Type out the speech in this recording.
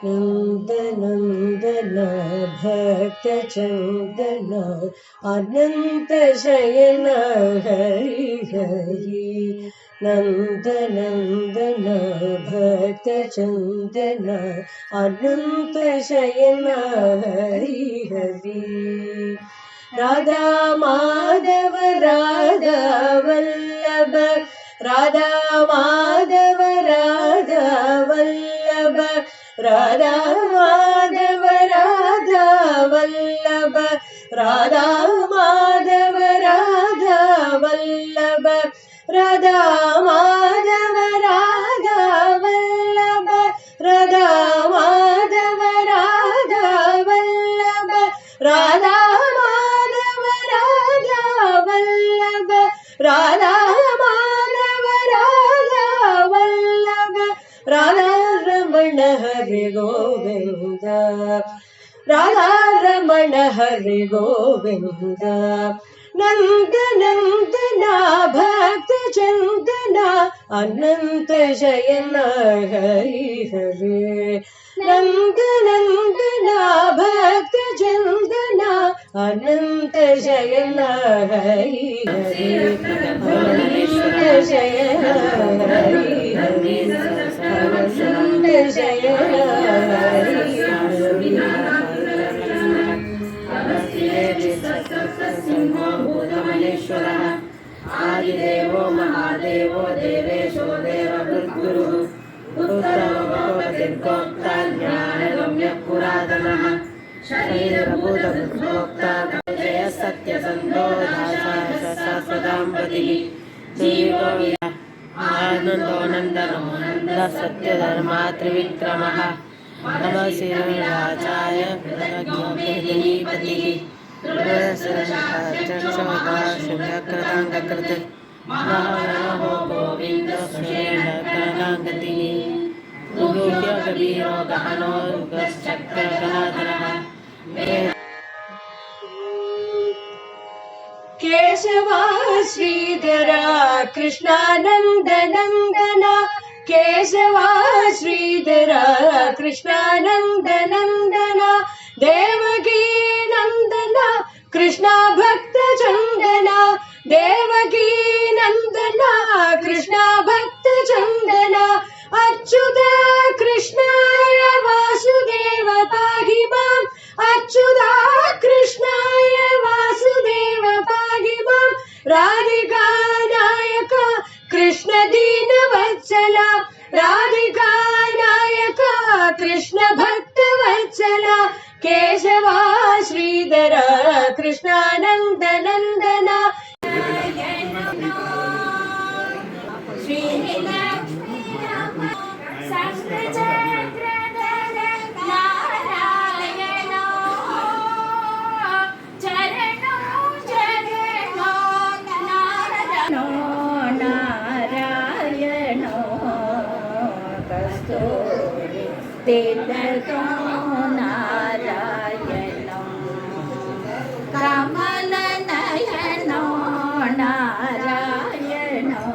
नन्दनन्दन भक्तचन्दन अनन्तशयन हरि हरि नन्दनन्दन भक्तचन्दन अनन्तशयन हरि हरि राधा माधव राधा वल्लभ राधा माधव राधा वल्लभ राधा माधव राधा वल्लभ राधा माधव राधा वल्लभ राधा माधव राधा वल्लभ राधा माधव राधा वल्लभ राधा माधव राधा वल्लभ राधा माधव राधा वल्लभ राधा रमण हरि गोविंद राधा रमण हरि गोविंद नंद नंदना भक्त चंदना अनंत शयन हरि हरि नंद नंदना भक्त चंदना अनंत शयन हरि हरि अनंत शयन हरि हरि अनंत शयन हरि हरि भूतमलेश्वरः आदिदेवो महादेवो देवेशो देवभृद्गुरुः उत्तमोक्तिर्गोक्ता ज्ञानगम्यः पुरातनः शरीरभूतभूतोक्ता जय सत्यसन्तो दासादाम्पतिः जीवो आनन्दोऽनन्दनो सत्यधर्मात्रिविक्रमः नमः श्रीराजाय प्रज्ञापतिः चक्षुकृताङ्गकृते महागणो गोविन्दोऽगतिः कबीरो गहनो चक्रकलाधरः केशवा श्रीधरा कृष्णानन्दनन्दना केशवा श्रीधरा कृष्णानन्दनन्दना देवकी नन्दना कृष्णा भक्त चन्दना देवकी नन्दना कृष्णा भक्त चन्दना अच्युत कृष्णाय वासुदेव पाहि माम् अच्युत कृष्णाय वासुदेव पाहि माम् राधिका नायक कृष्ण दीनवत्सला राधिका नायक कृष्ण भक्त वत्सला केशवा श्रीधर कृष्णानन्दनन्दना तीर्थो नारायणो कमलनयनो नारायणो